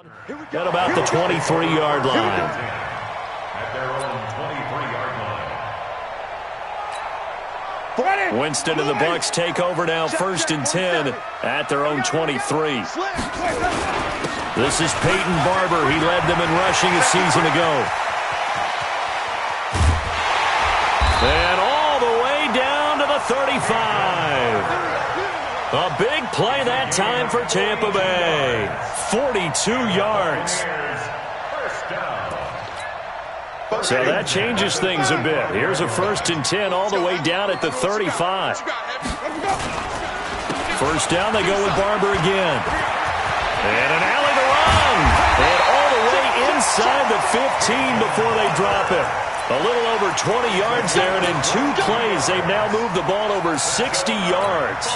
At about the 23-yard line. At their own 23-yard line. Winston and the Bucs take over now, 1st and 10 at their own 23. This is Peyton Barber. He led them in rushing a season ago. And all the way down to the 35. A big play that time for Tampa Bay. 42 yards. So that changes things a bit. Here's a 1st and 10 all the way down at the 35. First down, they go with Barber again. And an alley to run. And all the way inside the 15 before they drop it. A little over 20 yards there, and in 2 plays, they've now moved the ball over 60 yards.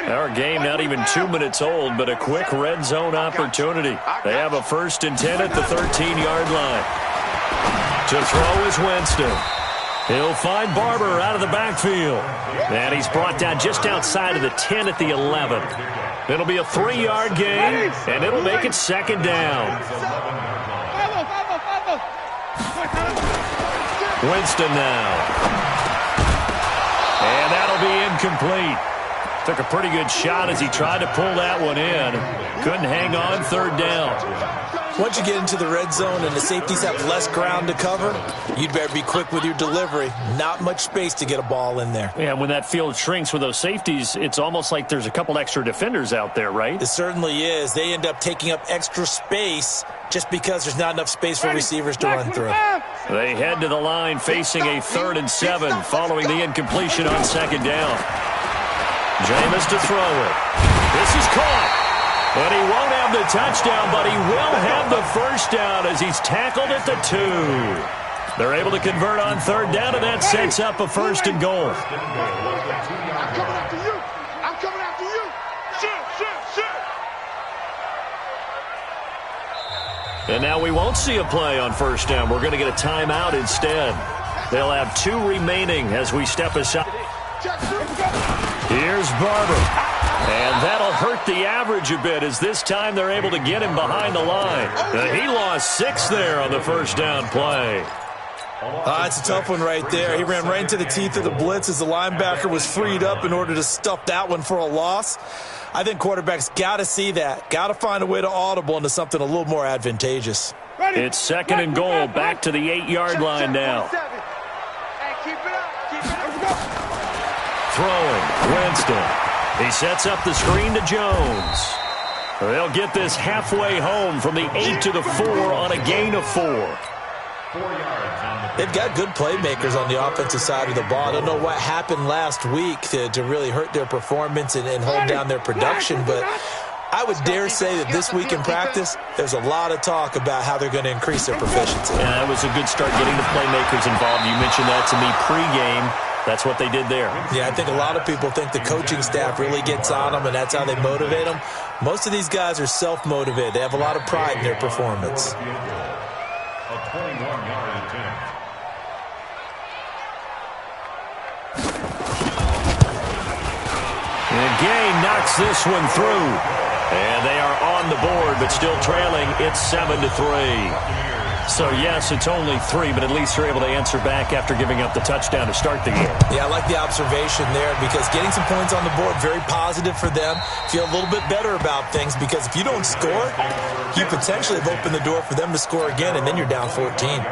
Our game not even 2 minutes old, but a quick red zone opportunity. They have a 1st and 10 at the 13-yard line. To throw is Winston. He'll find Barber out of the backfield. And he's brought down just outside of the 10 at the 11. It'll be a 3-yard gain, and it'll make it 2nd down. Winston now. And that'll be incomplete. Took a pretty good shot as he tried to pull that one in. Couldn't hang on, 3rd down. Once you get into the red zone and the safeties have less ground to cover, you'd better be quick with your delivery. Not much space to get a ball in there. Yeah, when that field shrinks with those safeties, it's almost like there's a couple extra defenders out there, right? It certainly is. They end up taking up extra space just because there's not enough space for receivers to run through. They head to the line facing a 3rd and 7 following the incompletion on 2nd down. Jameis to throw it. This is caught. But he won't have the touchdown, but he will have the 1st down as he's tackled at the 2. They're able to convert on 3rd down, and that sets up a 1st and goal. I'm coming after you. I'm coming after you. Shoot. And now we won't see a play on 1st down. We're going to get a timeout instead. They'll have 2 remaining as we step aside. Here's Barber. And that'll hurt the average a bit as this time they're able to get him behind the line. He lost 6 there on the 1st down play. It's a tough one right there. He ran right into the teeth of the blitz as the linebacker was freed up in order to stuff that one for a loss. I think quarterbacks got to see that. Got to find a way to audible into something a little more advantageous. It's 2nd and goal, back to the 8-yard line now. Throwing, Winston. He sets up the screen to Jones. They'll get this halfway home from the 8 to the 4 on a gain of 4. They've got good playmakers on the offensive side of the ball. I don't know what happened last week to really hurt their performance and hold down their production, but I would dare say that this week in practice, there's a lot of talk about how they're going to increase their proficiency. Yeah, that was a good start getting the playmakers involved. You mentioned that to me pregame. That's what they did there. Yeah, I think a lot of people think the coaching staff really gets on them, and that's how they motivate them. Most of these guys are self-motivated. They have a lot of pride in their performance. A 21-yard attempt. And Gay knocks this one through. And they are on the board, but still trailing. It's 7-3. So, yes, it's only 3, but at least they're able to answer back after giving up the touchdown to start the game. Yeah, I like the observation there because getting some points on the board, very positive for them. Feel a little bit better about things because if you don't score, you potentially have opened the door for them to score again, and then you're down 14.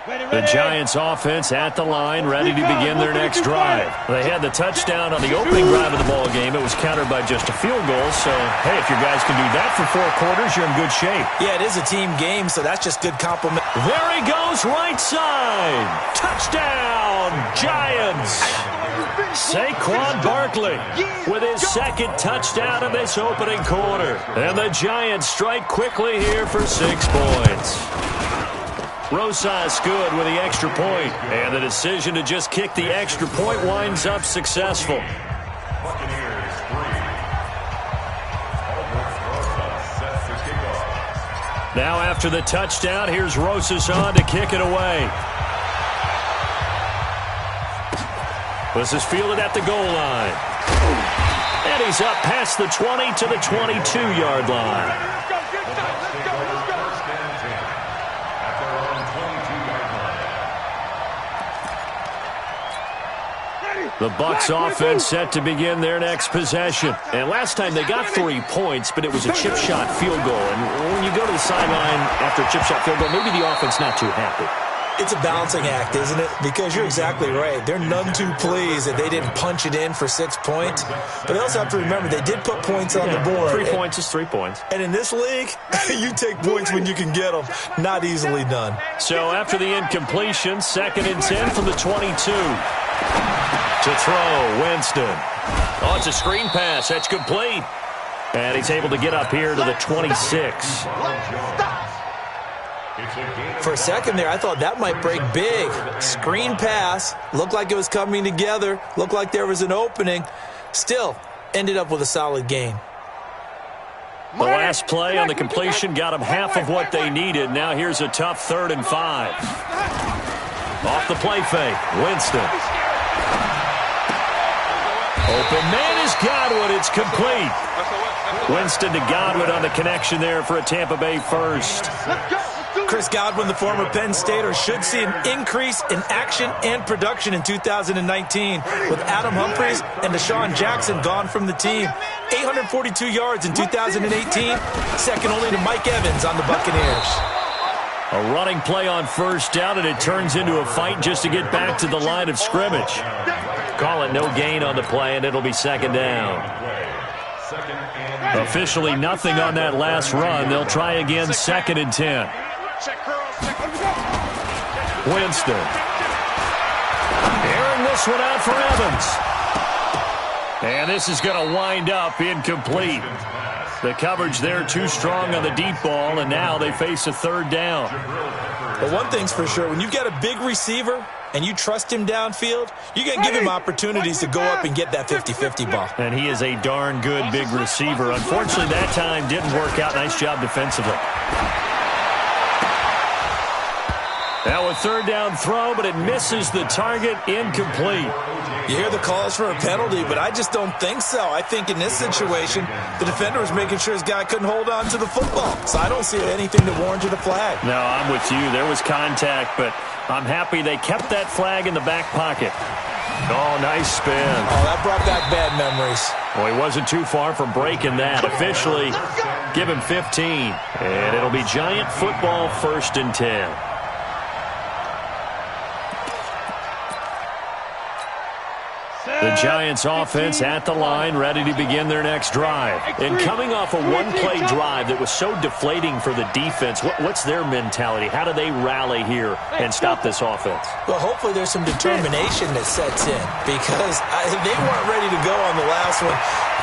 The Giants offense at the line, ready to begin their next drive. They had the touchdown on the opening drive of the ball game. It was countered by just a field goal. So, hey, if your guys can do that for 4 quarters, you're in good shape. Yeah, it is a team game, so that's just good compliment. There he goes, right side. Touchdown, Giants. Saquon Barkley with his 2nd touchdown in this opening quarter. And the Giants strike quickly here for 6 points. Rosas good with the extra point, and the decision to just kick the extra point winds up successful. Buccaneers 3. Rosas sets the kick Now after the touchdown, here's Rosas on to kick it away. This is fielded at the goal line. And he's up past the 20 to the 22-yard line. The Bucs offense set to begin their next possession. And last time they got 3 points, but it was a chip shot field goal. And when you go to the sideline after a chip shot field goal, maybe the offense not too happy. It's a balancing act, isn't it? Because you're exactly right. They're none too pleased that they didn't punch it in for 6 points. But they also have to remember they did put points on the board. 3 points is 3 points. And in this league, you take points when you can get them. Not easily done. So after the incompletion, 2nd and 10 from the 22. To throw, Winston. Oh, it's a screen pass. That's complete. And he's able to get up here to the 26. For a second there, I thought that might break big. Screen pass. Looked like it was coming together. Looked like there was an opening. Still, ended up with a solid gain. The last play on the completion got them half of what they needed. Now here's a tough 3rd and 5. Off the play fake, Winston. Open man is Godwin. It's complete. Winston to Godwin on the connection there for a Tampa Bay first. Chris Godwin, the former Penn Stater, should see an increase in action and production in 2019 with Adam Humphries and Deshaun Jackson gone from the team. 842 yards in 2018, second only to Mike Evans on the Buccaneers. A running play on first down, and it turns into a fight just to get back to the line of scrimmage. Call it no gain on the play, and it'll be 2nd down. Officially nothing on that last run. They'll try again 2nd and 10. Winston. Airing this one out for Evans. And this is going to wind up incomplete. The coverage there too strong on the deep ball, and now they face a 3rd down. But one thing's for sure, when you've got a big receiver and you trust him downfield, you're going to give him opportunities to go up and get that 50-50 ball. And he is a darn good big receiver. Unfortunately, that time didn't work out. Nice job defensively. Now a 3rd down throw, but it misses the target, incomplete. You hear the calls for a penalty, but I just don't think so. I think in this situation, the defender was making sure his guy couldn't hold on to the football. So I don't see anything that warranted a flag. No, I'm with you. There was contact, but I'm happy they kept that flag in the back pocket. Oh, nice spin. Oh, that brought back bad memories. Well, he wasn't too far from breaking that. Officially, give him 15. And it'll be Giant football 1st and 10. The Giants offense at the line, ready to begin their next drive. And coming off a one-play drive that was so deflating for the defense, what's their mentality? How do they rally here and stop this offense? Well, hopefully there's some determination that sets in because they weren't ready to go on the last one.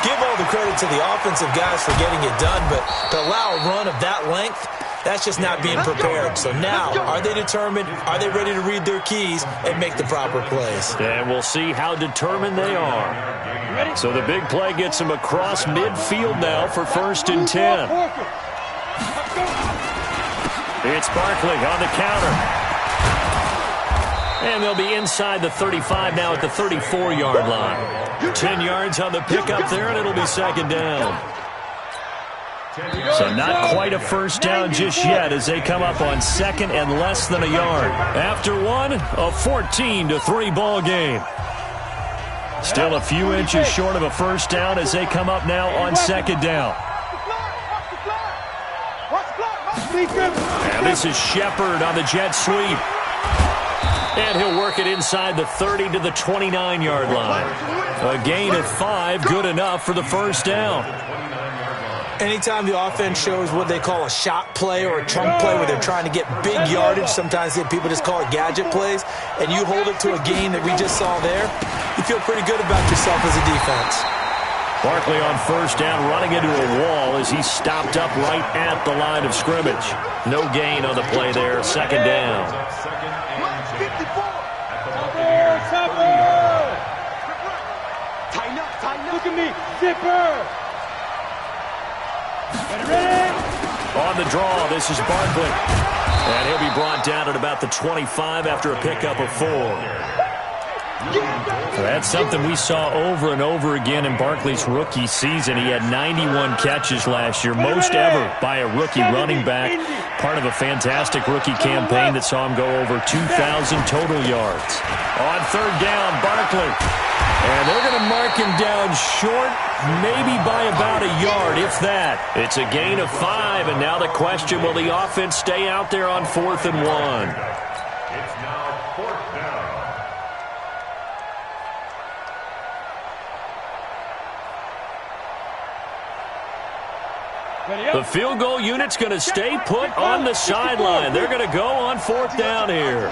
Give all the credit to the offensive guys for getting it done, but to allow a run of that length, that's just not being prepared. So now, are they determined? Are they ready to read their keys and make the proper plays? And we'll see how determined they are. So the big play gets them across midfield now for 1st and 10. It's Barkley on the counter. And they'll be inside the 35 now at the 34-yard line. 10 yards on the pickup there, and it'll be 2nd down. So not quite a 1st down just yet as they come up on 2nd and less than a yard. After one, a 14-3 ball game. Still a few inches short of a 1st down as they come up now on 2nd down. And this is Shepard on the jet sweep. And he'll work it inside the 30 to the 29-yard line. A gain of 5, good enough for the 1st down. Anytime the offense shows what they call a shot play or a chunk play where they're trying to get big yardage, sometimes people just call it gadget plays, and you hold it to a gain that we just saw there, you feel pretty good about yourself as a defense. Barkley on 1st down, running into a wall as he stopped up right at the line of scrimmage. No gain on the play there, 2nd down. Tighten up, look at me, zipper. Ready? On the draw, this is Barkley. And he'll be brought down at about the 25 after a pickup of 4. That's something we saw over and over again in Barkley's rookie season. He had 91 catches last year, most ever by a rookie running back. Part of a fantastic rookie campaign that saw him go over 2,000 total yards. On third down, Barkley. And they're going to mark him down short, maybe by about a yard, if that. It's a gain of 5, and now the question, will the offense stay out there on 4th and 1? It's now 4th down. The field goal unit's going to stay put on the sideline. They're going to go on 4th down here.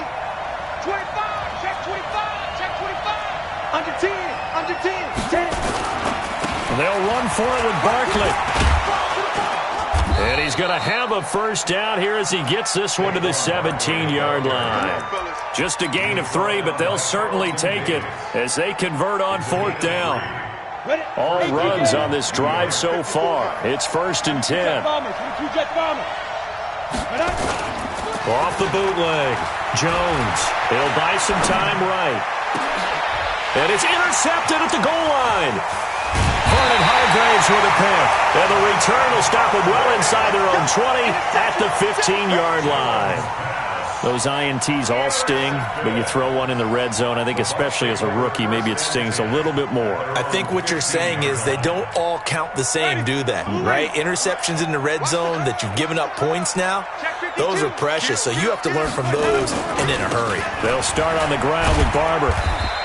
25, check 25, check 25. Under 10, under 10, 10. They'll run for it with Barkley. And he's going to have a first down here as he gets this one to the 17-yard line. Just a gain of 3, but they'll certainly take it as they convert on 4th down. All runs on this drive so far. It's 1st and 10. Off the bootleg. Jones. He'll buy some time right. And it's intercepted at the goal line. Vernon Hargraves with a pick. And the return will stop them well inside their own 20 at the 15-yard line. Those INTs all sting, but you throw one in the red zone, I think especially as a rookie, maybe it stings a little bit more. I think what you're saying is they don't all count the same, do they? Right? Interceptions in the red zone that you've given up points now, those are precious, so you have to learn from those and in a hurry. They'll start on the ground with Barber.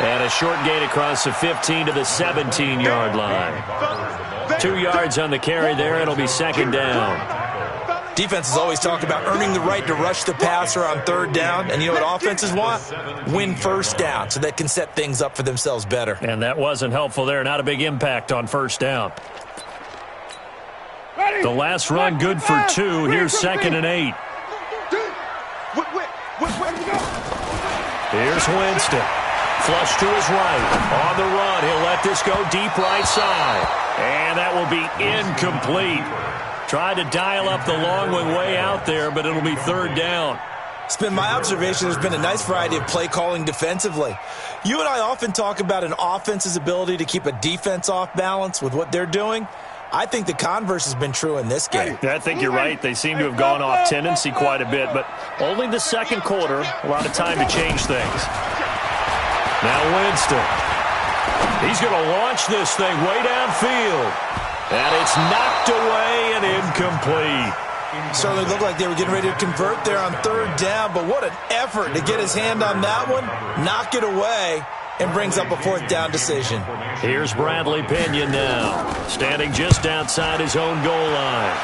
And a short gain across the 15 to the 17-yard line. 2 yards on the carry there. It'll be 2nd down. Defenses always talk about earning the right to rush the passer on 3rd down. And you know what offenses want? Win 1st down so they can set things up for themselves better. And that wasn't helpful there. Not a big impact on 1st down. The last run good for 2. Here's 2nd and 8. Here's Winston. Flush to his right. On the run, he'll let this go deep right side. And that will be incomplete. Tried to dial up the long one way out there, but it'll be 3rd down. It's been my observation there's been a nice variety of play calling defensively. You and I often talk about an offense's ability to keep a defense off balance with what they're doing. I think the converse has been true in this game. Yeah, I think you're right. They seem to have gone off tendency quite a bit, but only the 2nd quarter, a lot of time to change things. Now Winston. He's going to launch this thing way downfield. And it's knocked away and incomplete. Certainly looked like they were getting ready to convert there on 3rd down, but what an effort to get his hand on that one, knock it away, and brings up a 4th down decision. Here's Bradley Pinion now, standing just outside his own goal line.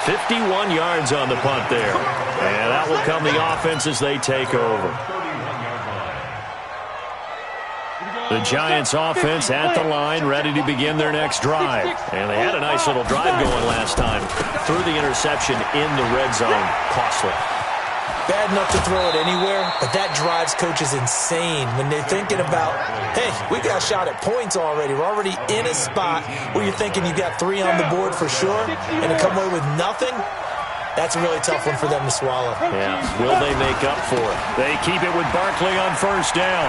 "51 yards on the punt there. And that will come the offense as they take over. The Giants offense at the line, ready to begin their next drive. And they had a nice little drive going last time. Threw the interception in the red zone. Costly. Bad enough to throw it anywhere, but that drives coaches insane when they're thinking about, hey, we got a shot at points already. We're already in a spot where you're thinking you got 3 on the board for sure, and to come away with nothing, that's a really tough one for them to swallow. Yeah, will they make up for it? They keep it with Barkley on 1st down.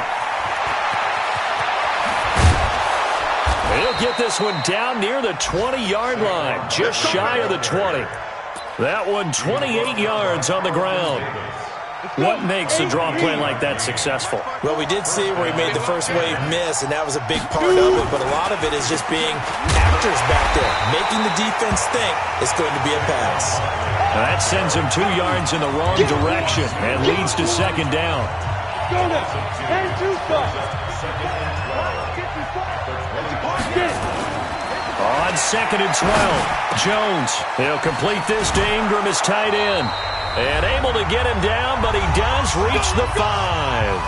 He'll get this one down near the 20-yard line, just shy of the 20. That one 28 yards on the ground. What makes a draw play like that successful? Well, we did see where he made the first wave miss, and that was a big part of it, but a lot of it is just being actors back there, making the defense think it's going to be a pass. Now that sends him 2 yards in the wrong direction and leads to 2nd down. On 2nd and 12, Jones. He'll complete this to Ingram as tight end. And able to get him down, but he does reach the 5.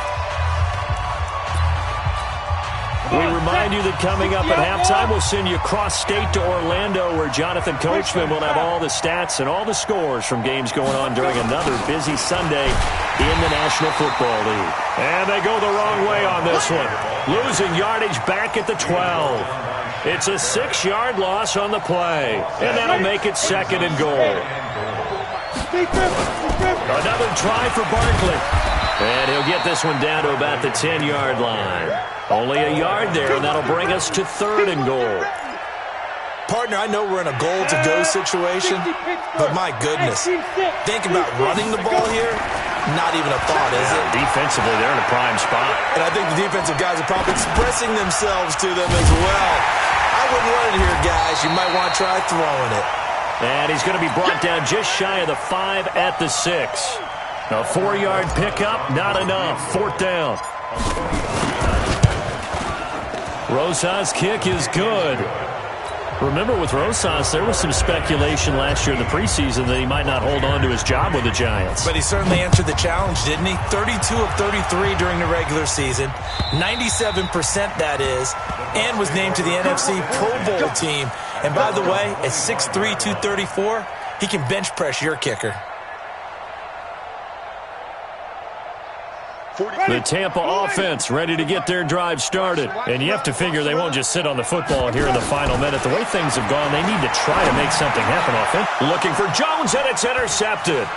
We remind you that coming up at halftime, we'll send you cross-state to Orlando, where Jonathan Coachman will have all the stats and all the scores from games going on during another busy Sunday in the National Football League. And they go the wrong way on this one. Losing yardage back at the 12. It's a 6-yard loss on the play, and that'll make it 2nd and goal. Another try for Barkley. And he'll get this one down to about the 10-yard line. Only a yard there, and that'll bring us to 3rd and goal. Partner, I know we're in a goal-to-go situation, but my goodness, think about running the ball here, not even a thought, is it? Defensively, they're in a prime spot. And I think the defensive guys are probably expressing themselves to them as well. I wouldn't run it here, guys. You might want to try throwing it. And he's going to be brought down just shy of the 5 at the 6. A 4-yard pickup, not enough. 4th down. Rosas' kick is good. Remember, with Rosas, there was some speculation last year in the preseason that he might not hold on to his job with the Giants. But he certainly answered the challenge, didn't he? 32 of 33 during the regular season, 97% that is, and was named to the NFC Pro Bowl team. And by the way, at 6'3", 234, he can bench press your kicker. The Tampa offense ready to get their drive started. And you have to figure they won't just sit on the football here in the final minute. The way things have gone, they need to try to make something happen offensively. Looking for Jones, and it's intercepted.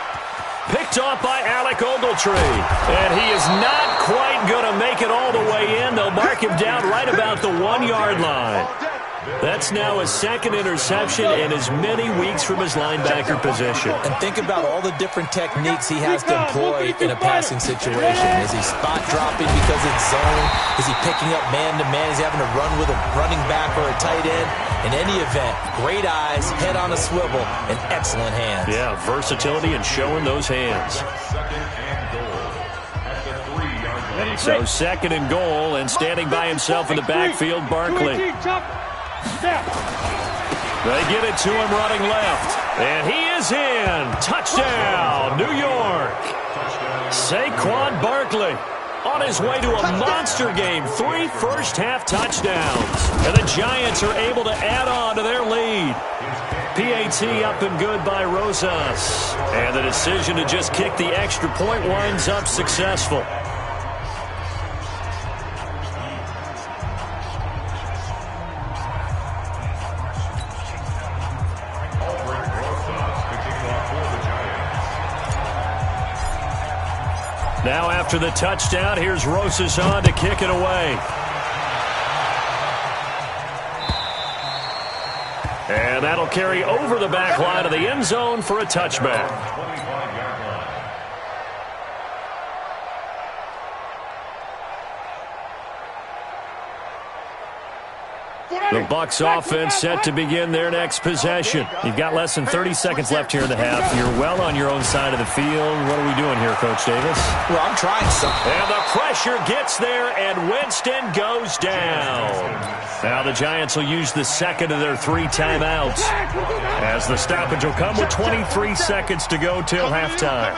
Picked off by Alec Ogletree. And he is not quite going to make it all the way in. They'll mark him down right about the 1-yard line. That's now his 2nd interception in as many weeks from his linebacker position. And think about all the different techniques he has to employ in a passing situation. Is he spot dropping because it's zone? Is he picking up man-to-man? Is he having to run with a running back or a tight end? In any event, great eyes, head on a swivel, and excellent hands. Yeah, versatility and showing those hands. So 2nd and goal, and standing by himself in the backfield, Barkley. They get it to him running left. And he is in. Touchdown, New York. Saquon Barkley on his way to a monster game. 3 first-half touchdowns. And the Giants are able to add on to their lead. PAT up and good by Rosas. And the decision to just kick the extra point winds up successful. Now after the touchdown, here's Rosas on to kick it away. And that'll carry over the back line of the end zone for a touchback. The Bucs offense set to begin their next possession. You've got less than 30 seconds left here in the half. You're well on your own side of the field. What are we doing here, Coach Davis? Well, I'm trying something. And the pressure gets there, and Winston goes down. Now the Giants will use the 2nd of their 3 timeouts, as the stoppage will come with 23 seconds to go till halftime.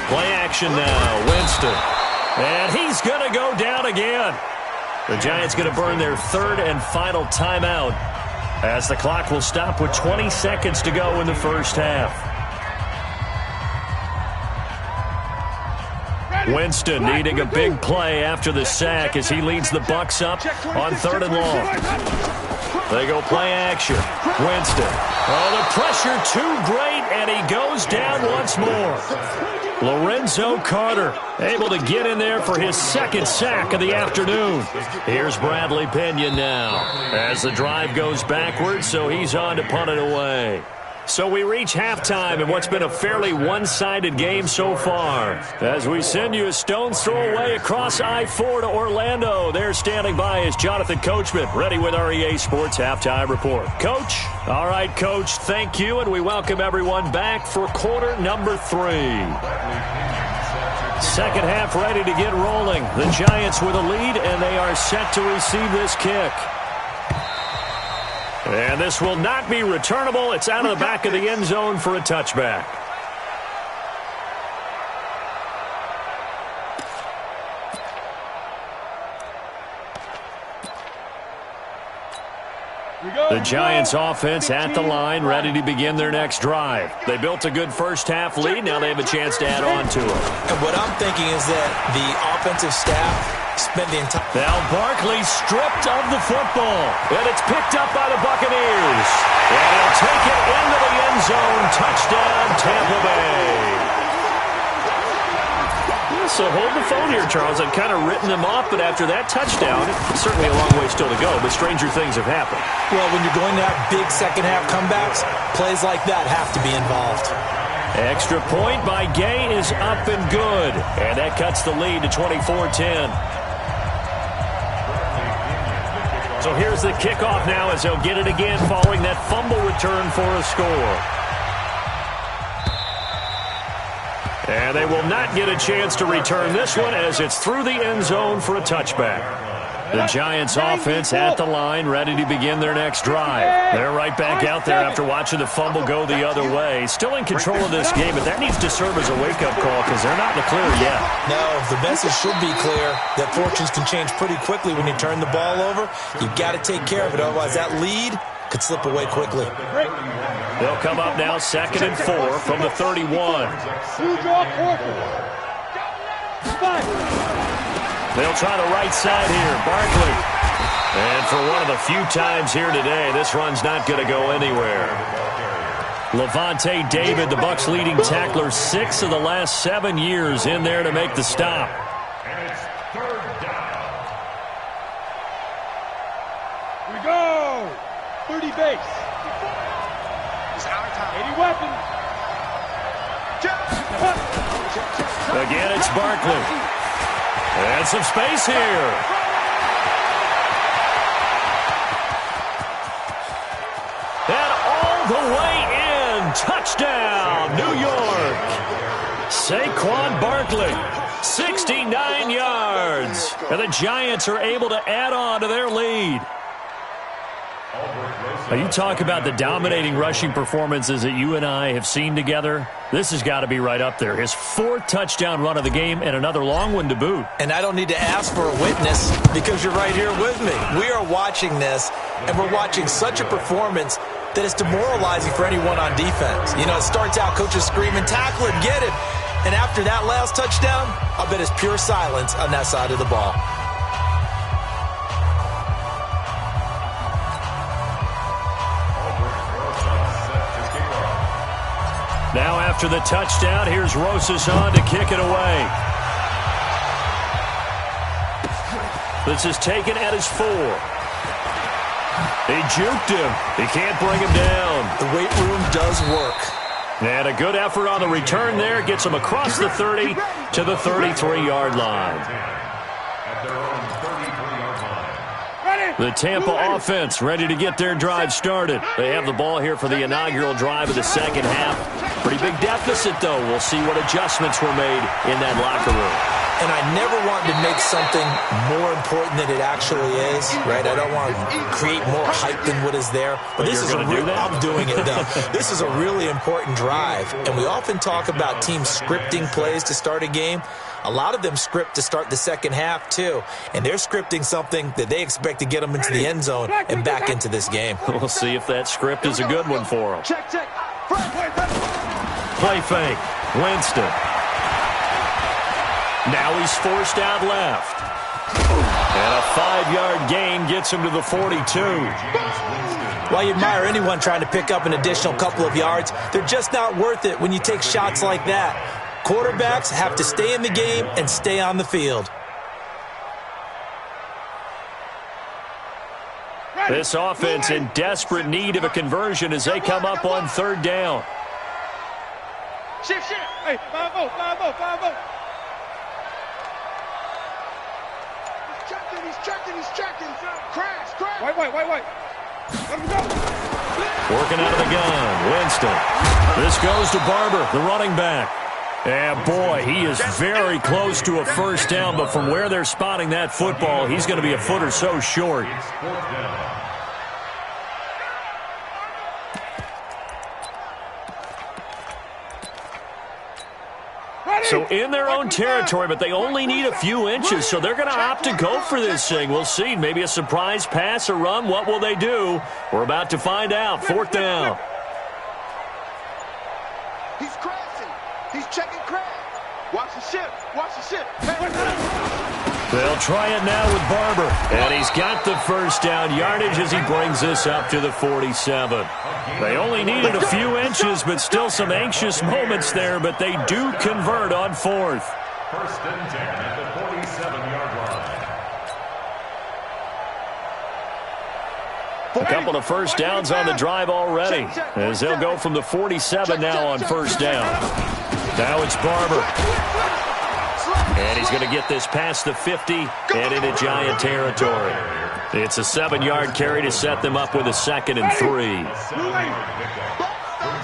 Play action now, Winston. And he's going to go down again. The Giants going to burn their 3rd and final timeout, as the clock will stop with 20 seconds to go in the first half. Winston needing a big play after the sack as he leads the Bucs up on 3rd and long. They go play action. Winston. Oh, the pressure too great, and he goes down once more. Lorenzo Carter able to get in there for his 2nd sack of the afternoon. Here's Bradley Pinion now as the drive goes backwards, so he's on to punt it away. So we reach halftime in what's been a fairly one-sided game so far. As we send you a stone's throw away across I-4 to Orlando. There standing by is Jonathan Coachman, ready with our EA Sports Halftime Report. Coach? All right, Coach, thank you, and we welcome everyone back for quarter number 3. Second half ready to get rolling. The Giants with a lead, and they are set to receive this kick. And this will not be returnable. It's out of the back of the end zone for a touchback. The Giants offense at the line, ready to begin their next drive. They built a good first half lead. Now they have a chance to add on to it. And what I'm thinking is that the offensive staff spent the entire... Now Barkley stripped of the football, and it's picked up by the Buccaneers. And he'll take it into the end zone. Touchdown, Tampa Bay. So hold the phone here, Charles. I've kind of written them off, but after that touchdown, it's certainly a long way still to go, but stranger things have happened. Well, when you're going to have big second-half comebacks, plays like that have to be involved. Extra point by Gay is up and good, and that cuts the lead to 24-10. So here's the kickoff now as they'll get it again following that fumble return for a score. And they will not get a chance to return this one as it's through the end zone for a touchback. The Giants offense at the line, ready to begin their next drive. They're right back out there after watching the fumble go the other way. Still in control of this game, but that needs to serve as a wake-up call because they're not in the clear yet. No, the message should be clear that fortunes can change pretty quickly when you turn the ball over. You've got to take care of it, otherwise that lead could slip away quickly. They'll come up now 2nd and 4 from the 31. They'll try the right side here. Barkley. And for one of the few times here today, this run's not going to go anywhere. Levante David, the Bucs' leading tackler, 6 of the last 7 years in there to make the stop. And it's 3rd down. Here we go. 30 base. It's our time. 80 weapons. Again, it's Barkley. And some space here. And all the way in. Touchdown, New York. Saquon Barkley, 69 yards. And the Giants are able to add on to their lead. Now, you talk about the dominating rushing performances that you and I have seen together. This has got to be right up there. His 4th touchdown run of the game and another long one to boot. And I don't need to ask for a witness because you're right here with me. We are watching this, and we're watching such a performance that it's demoralizing for anyone on defense. You know, it starts out coaches screaming, tackle him, get him. And after that last touchdown, I'll bet it's pure silence on that side of the ball. Now after the touchdown, here's Rosas on to kick it away. This is taken at his 4. He juked him. He can't bring him down. The weight room does work. And a good effort on the return there. Gets him across the 30 to the 33-yard line. The Tampa offense ready to get their drive started. They have the ball here for the inaugural drive of the second half. Pretty big deficit, though. We'll see what adjustments were made in that locker room. And I never want to make something more important than it actually is, right? I don't want to create more hype than what is there. But this is I'm doing it, though. This is a really important drive. And we often talk about teams scripting plays to start a game. A lot of them script to start the second half, too. And they're scripting something that they expect to get them into the end zone and back into this game. We'll see if that script is a good one for them. Check. Play fake. Winston. Now he's forced out left. And a 5-yard gain gets him to the 42. While you admire anyone trying to pick up an additional couple of yards, they're just not worth it when you take shots like that. Quarterbacks have to stay in the game and stay on the field. This offense in desperate need of a conversion as they come up on 3rd down. Shift. Hey, 5-0. He's checking. Crash. Wait. Let him go. Working out of the gun. Winston. This goes to Barber, the running back. And boy, he is very close to a first down, but from where they're spotting that football, he's going to be a foot or so short. So in their own territory, but they only need a few inches, so they're going to opt to go for this thing. We'll see. Maybe a surprise pass or run. What will they do? We're about to find out. 4th down. He's crashing. He's checking crash. Watch the ship. Hey. They'll try it now with Barber. And he's got the first down yardage as he brings this up to the 47. They only needed a few inches, but still some anxious moments there, but they do convert on fourth. First and 10 at the 47-yard line. A couple of first downs on the drive already, as they'll go from the 47 now on first down. Now it's Barber. And he's going to get this past the 50 and into Giant territory. It's a 7-yard carry to set them up with a 2nd and 3. Brings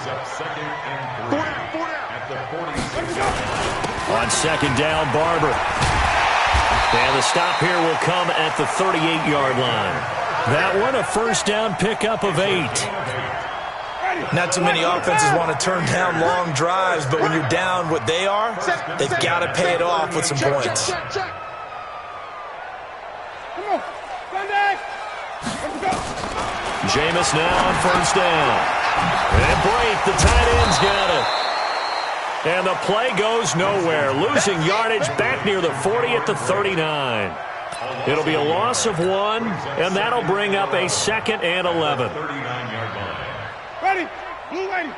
up 2nd and 3 at the 46. On 2nd down, Barber. And the stop here will come at the 38-yard line. That one a first down pickup of 8. Not too many offenses want to turn down long drives, but when you're down what they are, they've got to pay it off with some points. Jameis now on first down. And Brate, the tight end's got it. And the play goes nowhere. Losing yardage back near the 40 at the 39. It'll be a loss of 1, and that'll bring up a 2nd and 11. 39-yard line. Ready. Blue lady.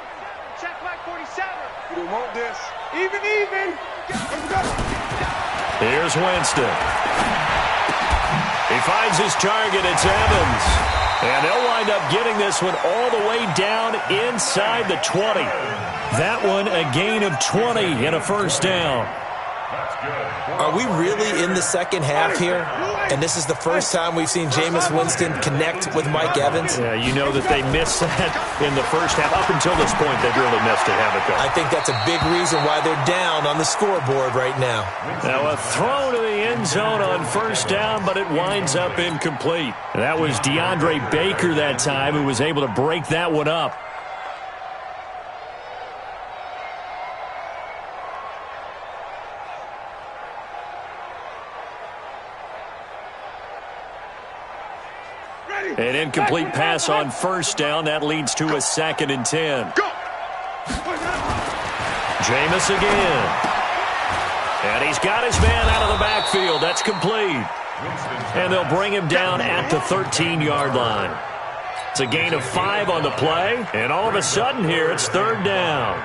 Check flag 47. We don't want this. Even. Let's go. Here's Winston. He finds his target. It's Evans. And they'll wind up getting this one all the way down inside the 20. That one a gain of 20 and a first down. Are we really in the second half here? And this is the first time we've seen Jameis Winston connect with Mike Evans? Yeah, you know that they missed that in the first half. Up until this point, they've really missed it, haven't they? I think that's a big reason why they're down on the scoreboard right now. Now a throw to the end zone on first down, but it winds up incomplete. That was DeAndre Baker that time who was able to break that one up. An incomplete pass on first down. That leads to a 2nd and 10. Jameis again. And he's got his man out of the backfield. That's complete. And they'll bring him down at the 13-yard line. It's a gain of 5 on the play. And all of a sudden here, it's 3rd down.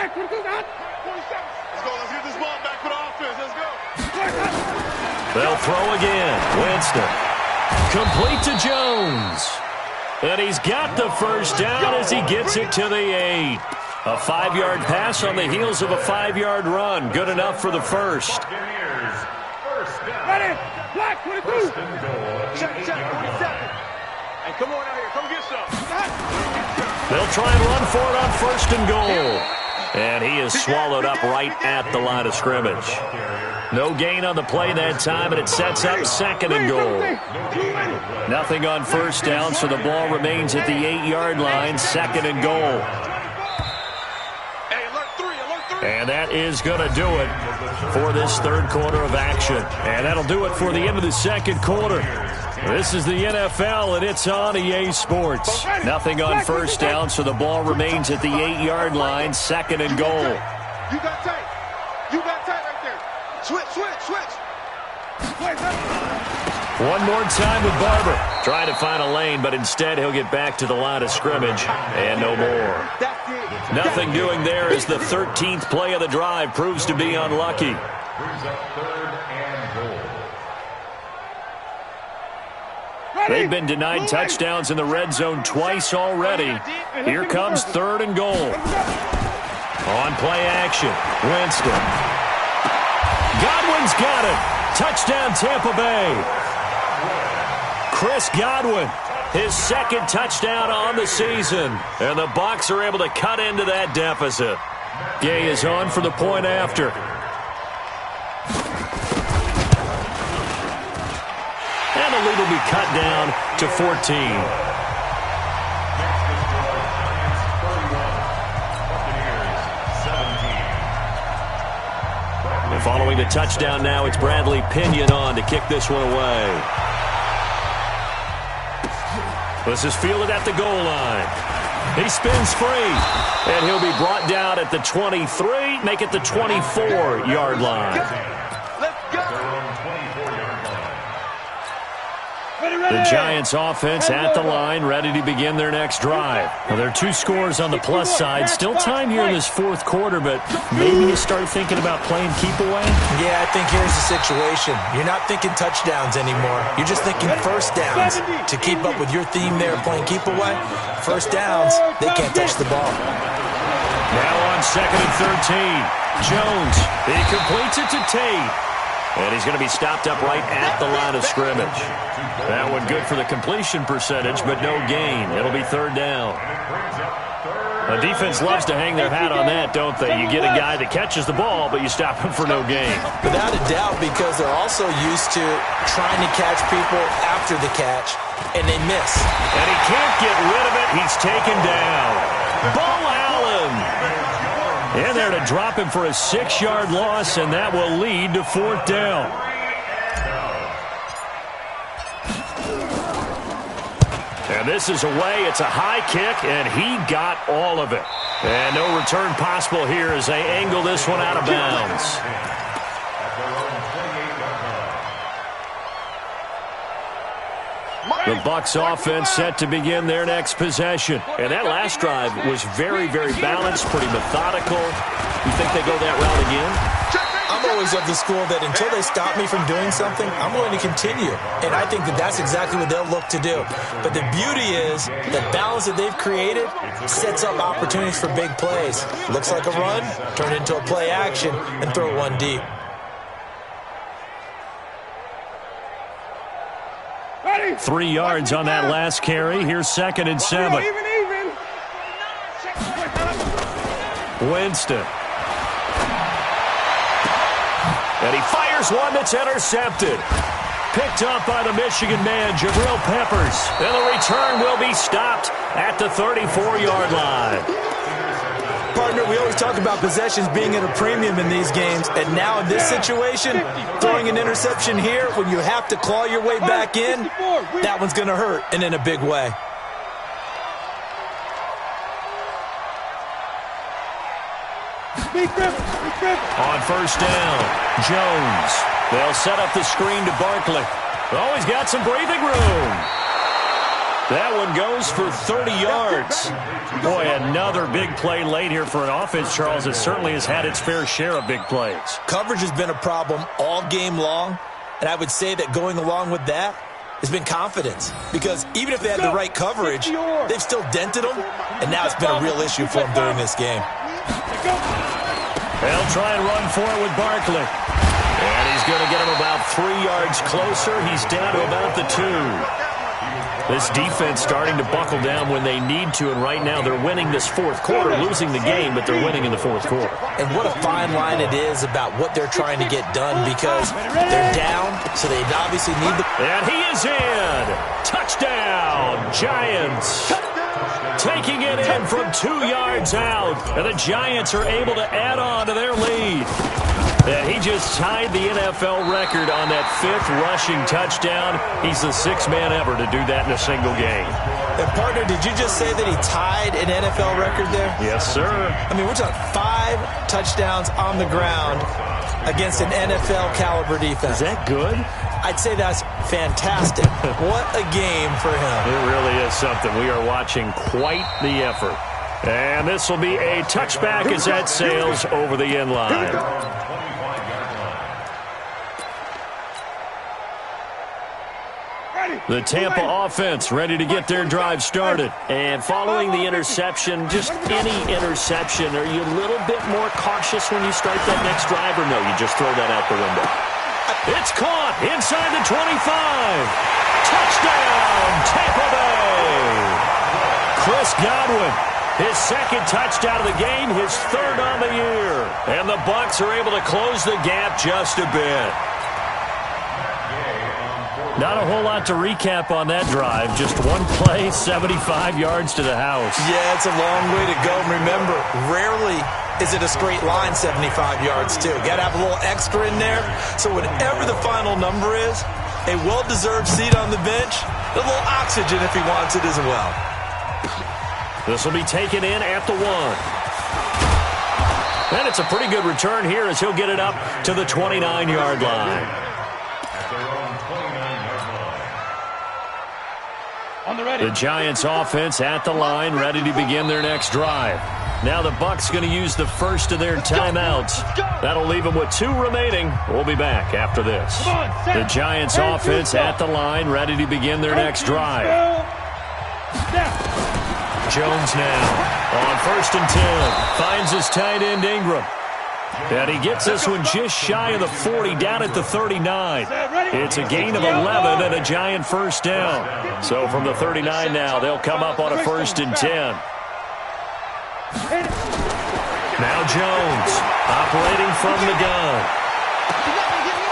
Let's go. Let's get this ball back for the offense. Let's go. They'll throw again. Winston. Complete to Jones. And he's got the first down as he gets it to the 8. A 5-yard pass on the heels of a 5-yard run. Good enough for the first. Ready. Black 22. Check 47. Hey, come on out here. Come get some. They'll try and run for it on 1st and goal. And he is swallowed up right at the line of scrimmage. No gain on the play that time, and it sets up 2nd and goal. Nothing on first down, so the ball remains at the 8-yard line, 2nd and goal. And that is going to do it for this 3rd quarter of action. And that'll do it for the end of the 2nd quarter. This is the NFL, and it's on EA Sports. Nothing on first down, so the ball remains at the 8-yard line, 2nd and goal. You got tight. You got tight right there. Switch. One more time with Barber. Trying to find a lane, but instead he'll get back to the line of scrimmage, and no more. Nothing doing there as the 13th play of the drive proves to be unlucky. Brings up 3rd and goal. They've been denied touchdowns in the red zone twice already. Here comes 3rd and goal. On play action, Winston. Godwin's got it. Touchdown, Tampa Bay. Chris Godwin, his 2nd touchdown on the season. And the Bucs are able to cut into that deficit. Gay is on for the point after. And the lead will be cut down to 14. And following the touchdown now, it's Bradley Pinion on to kick this one away. This is fielded at the goal line. He spins free, and he'll be brought down at the 23, make it the 24-yard line. The Giants offense at the line, ready to begin their next drive. Well, there are 2 scores on the plus side. Still time here in this fourth quarter, but maybe you start thinking about playing keep away? Yeah, I think here's the situation. You're not thinking touchdowns anymore. You're just thinking first downs. To keep up with your theme there, playing keep away, first downs, they can't touch the ball. Now on 2nd and 13. Jones, he completes it to Tate. And he's going to be stopped up right at the line of scrimmage. That one good for the completion percentage, but no gain. It'll be 3rd down. The defense loves to hang their hat on that, don't they? You get a guy that catches the ball, but you stop him for no gain. Without a doubt, because they're also used to trying to catch people after the catch, and they miss. And he can't get rid of it. He's taken down. Bo Allen. In there to drop him for a 6-yard loss, and that will lead to 4th down. And this is away. It's a high kick, and he got all of it. And no return possible here as they angle this one out of bounds. The Bucs offense set to begin their next possession. And that last drive was very, very balanced, pretty methodical. You think they go that route again? I'm always of the school that until they stop me from doing something, I'm going to continue. And I think that that's exactly what they'll look to do. But the beauty is the balance that they've created sets up opportunities for big plays. Looks like a run, turn it into a play action, and throw one deep. Ready. 3 yards on that last carry. Here's 2nd and 7. Winston. And he fires one that's intercepted. Picked up by the Michigan man, Jabril Peppers. And the return will be stopped at the 34-yard line. Partner, we always talk about possessions being at a premium in these games, and now in this situation, throwing an interception here when you have to claw your way back in, that one's going to hurt, and in a big way. On 1st down, Jones. They'll set up the screen to Barkley. Oh, he's got some breathing room. That one goes for 30 yards. Boy, another big play late here for an offense, Charles, that certainly has had its fair share of big plays. Coverage has been a problem all game long, and I would say that going along with that has been confidence. Because even if they had the right coverage, they've still dented them, and now it's been a real issue for them during this game. They'll try and run for it with Barkley. And he's going to get him about 3 yards closer. He's down to about the 2. This defense starting to buckle down when they need to, and right now they're winning this fourth quarter, losing the game, but they're winning in the fourth quarter. And what a fine line it is about what they're trying to get done, because they're down, so they obviously need the... And he is in! Touchdown, Giants! Taking it in from 2 yards out, and the Giants are able to add on to their lead. And he just tied the NFL record on that 5th rushing touchdown. He's the 6th man ever to do that in a single game. And, partner, did you just say that he tied an NFL record there? Yes, sir. I mean, we're talking 5 touchdowns on the ground against an NFL-caliber defense. Is that good? I'd say that's fantastic. What a game for him. It really is something. We are watching quite the effort. And this will be a touchback as that sails over the end line. The Tampa offense ready to get their drive started. And following the interception, just any interception, are you a little bit more cautious when you start that next drive, or no, you just throw that out the window? It's caught inside the 25. Touchdown, Tampa Bay. Chris Godwin, his 2nd touchdown of the game, his 3rd on the year. And the Bucs are able to close the gap just a bit. Not a whole lot to recap on that drive. Just one play, 75 yards to the house. Yeah, it's a long way to go. Remember, rarely is it a straight line 75 yards, too. Got to have a little extra in there. So whatever the final number is, A well-deserved seat on the bench. A little oxygen if he wants it as well. This will be taken in at the 1. And it's a pretty good return here as he'll get it up to the 29-yard line. The Giants offense at the line, ready to begin their next drive. Now the Bucs going to use the first of their timeouts. That'll leave them with 2 remaining. We'll be back after this. The Giants offense at the line, ready to begin their next drive. Jones now on 1st and 10. Finds his tight end Ingram. And he gets this one just shy of the 40, down at the 39. It's a gain of 11 and a Giant first down. So from the 39 now, they'll come up on a 1st and 10. Now Jones operating from the gun.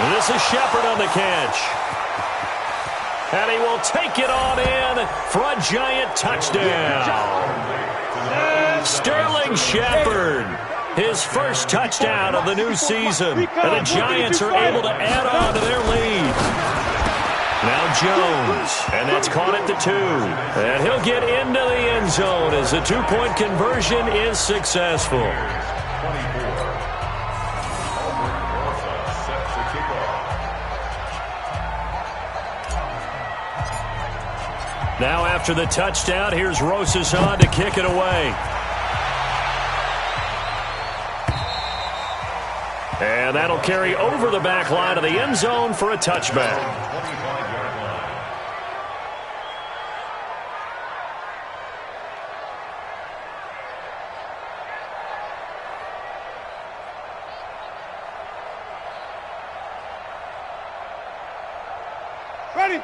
And this is Shepard on the catch. And he will take it on in for a Giant touchdown. Sterling Shepard, his first touchdown of the new season. And the Giants are able to add on to their lead. Now Jones, and that's caught at the 2. And he'll get into the end zone as the 2-point conversion is successful. Now after the touchdown, here's Rosas on to kick it away. And that'll carry over the back line of the end zone for a touchback.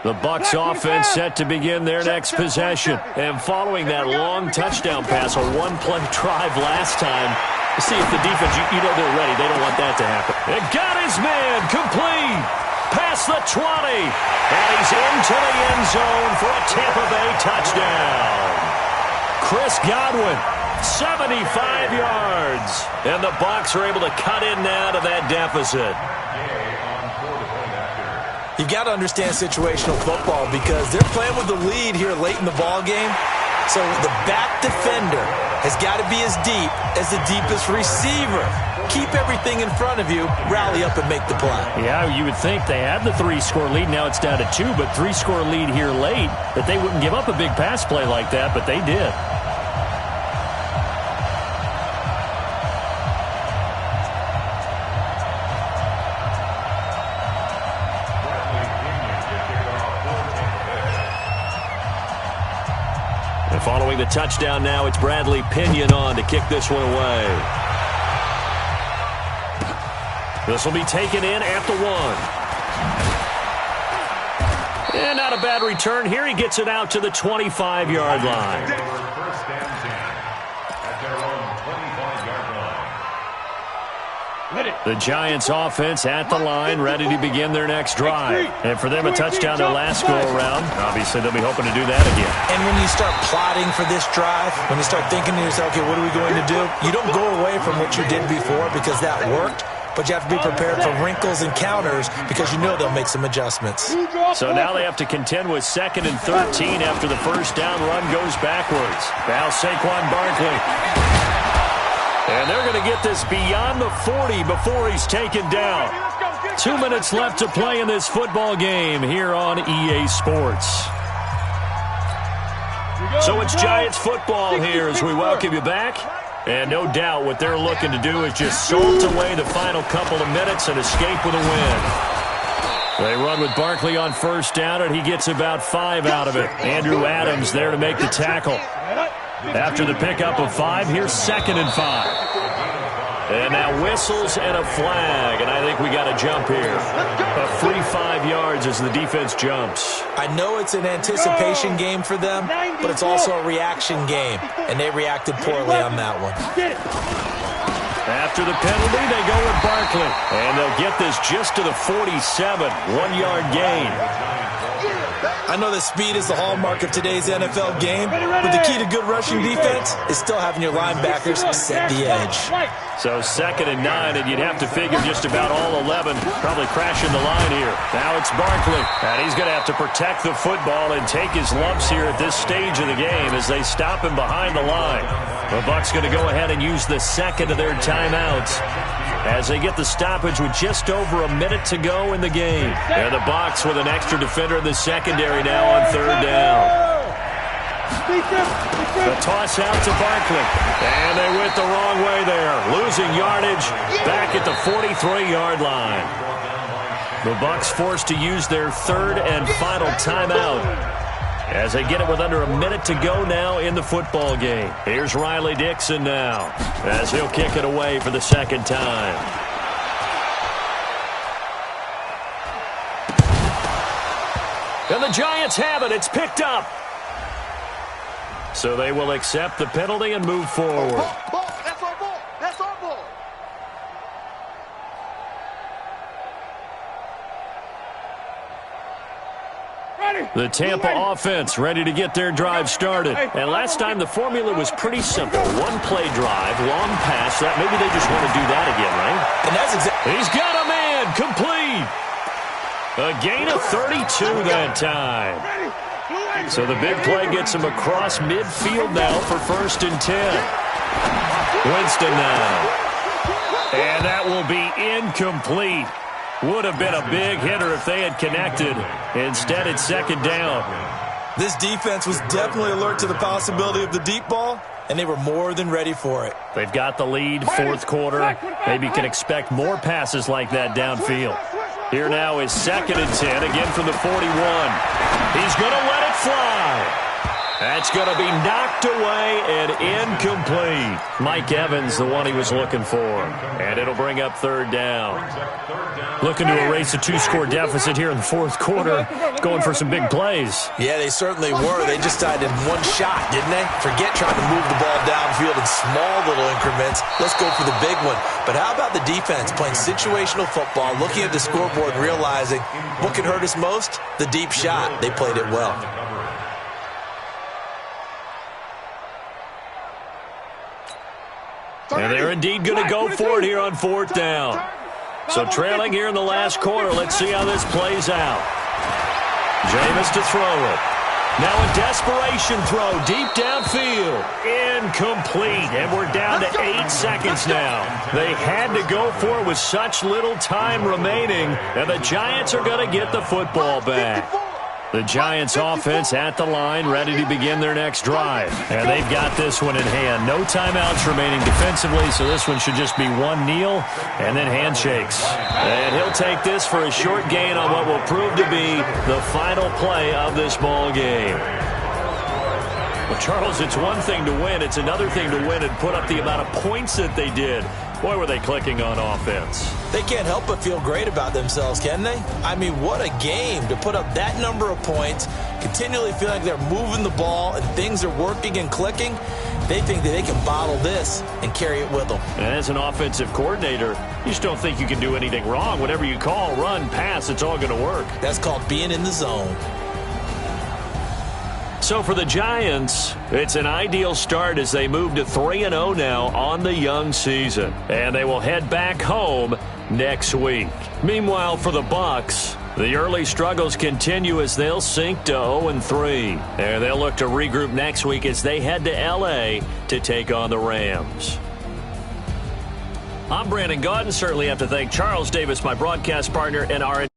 The Bucs offense set to begin their next possession. And following that long touchdown pass, a one-play drive last time, to see if the defense, you know they're ready. They don't want that to happen. It got his man complete. Past the 20. And he's into the end zone for a Tampa Bay touchdown. Chris Godwin, 75 yards. And the Bucs are able to cut in now to that deficit. You've got to understand situational football because they're playing with the lead here late in the ball game. So the back defender has got to be as deep as the deepest receiver. Keep everything in front of you, rally up and make the play. Yeah, you would think they had the 3-score lead. Now it's down to 2, but 3-score lead here late, that they wouldn't give up a big pass play like that, but they did. Following the touchdown now, it's Bradley Pinion on to kick this one away. This will be taken in at the 1. And not a bad return here. He gets it out to the 25-yard line. First and 10 at their own 25-yard line. The Giants offense at the line, ready to begin their next drive. And for them, a touchdown their last go-around. Obviously, they'll be hoping to do that again. And when you start plotting for this drive, when you start thinking to yourself, okay, what are we going to do? You don't go away from what you did before because that worked, but you have to be prepared for wrinkles and counters because you know they'll make some adjustments. So now they have to contend with 2nd and 13 after the first down run goes backwards. Now Saquon Barkley. And they're going to get this beyond the 40 before he's taken down. 2 minutes left to play in this football game here on EA Sports. So it's Giants football here as we welcome you back. And no doubt what they're looking to do is just salt away the final couple of minutes and escape with a win. They run with Barkley on first down, and he gets about 5 out of it. Andrew Adams there to make the tackle. After the pickup of 5, here's 2nd and 5. And now whistles and a flag, and I think we got a jump here. A free 5 yards as the defense jumps. I know it's an anticipation game for them, but it's also a reaction game, and they reacted poorly on that one. After the penalty, they go with Barkley, and they'll get this just to the 47, 1-yard gain. I know that speed is the hallmark of today's NFL game, but the key to good rushing defense is still having your linebackers set the edge. So 2nd and 9, and you'd have to figure just about all 11 probably crashing the line here. Now it's Barkley, and he's going to have to protect the football and take his lumps here at this stage of the game as they stop him behind the line. The Bucs going to go ahead and use the second of their timeouts as they get the stoppage with just over a minute to go in the game. And the Bucs with an extra defender in the secondary now on 3rd down. The toss out to Barkley. And they went the wrong way there. Losing yardage back at the 43-yard line. The Bucs forced to use their 3rd and final timeout as they get it with under a minute to go now in the football game. Here's Riley Dixon now as he'll kick it away for the 2nd time. And the Giants have it. It's picked up. So they will accept the penalty and move forward. Ball. That's our ball. That's our ball. The Tampa offense ready to get their drive started. And last time the formula was pretty simple. One play drive, long pass. Maybe they just want to do that again, right? And that's exactly. He's got a man complete. A gain of 32 that time. So the big play gets him across midfield now for 1st and 10. Winston now. And that will be incomplete. Would have been a big hitter if they had connected. Instead, it's 2nd down. This defense was definitely alert to the possibility of the deep ball, and they were more than ready for it. They've got the lead, 4th quarter. Maybe can expect more passes like that downfield. Here now is 2nd and 10, again from the 41. He's going to let it fly. That's going to be knocked away and incomplete. Mike Evans, the one he was looking for. And it'll bring up 3rd down. Looking to erase a 2-score deficit here in the 4th quarter. Going for some big plays. Yeah, they certainly were. They just died in one shot, didn't they? Forget trying to move the ball downfield in small little increments. Let's go for the big one. But how about the defense playing situational football, looking at the scoreboard, realizing what can hurt us most? The deep shot. They played it well. And they're indeed going to go for it here on 4th down. So trailing here in the last quarter, let's see how this plays out. Jameis to throw it. Now a desperation throw deep downfield. Incomplete. And we're down to 8 seconds now. They had to go for it with such little time remaining. And the Giants are going to get the football back. The Giants offense at the line, ready to begin their next drive. And they've got this one in hand. No timeouts remaining defensively, so this one should just be one kneel and then handshakes. And he'll take this for a short gain on what will prove to be the final play of this ball game. Well, Charles, it's one thing to win. It's another thing to win and put up the amount of points that they did. Boy, were they clicking on offense. They can't help but feel great about themselves, can they? I mean, what a game to put up that number of points, continually feel like they're moving the ball and things are working and clicking. They think that they can bottle this and carry it with them. And as an offensive coordinator, you just don't think you can do anything wrong. Whatever you call, run, pass, it's all going to work. That's called being in the zone. So for the Giants, it's an ideal start as they move to 3-0 now on the young season. And they will head back home next week. Meanwhile, for the Bucs, the early struggles continue as they'll sink to 0-3. And they'll look to regroup next week as they head to L.A. to take on the Rams. I'm Brandon Gaudin. Certainly have to thank Charles Davis, my broadcast partner, and our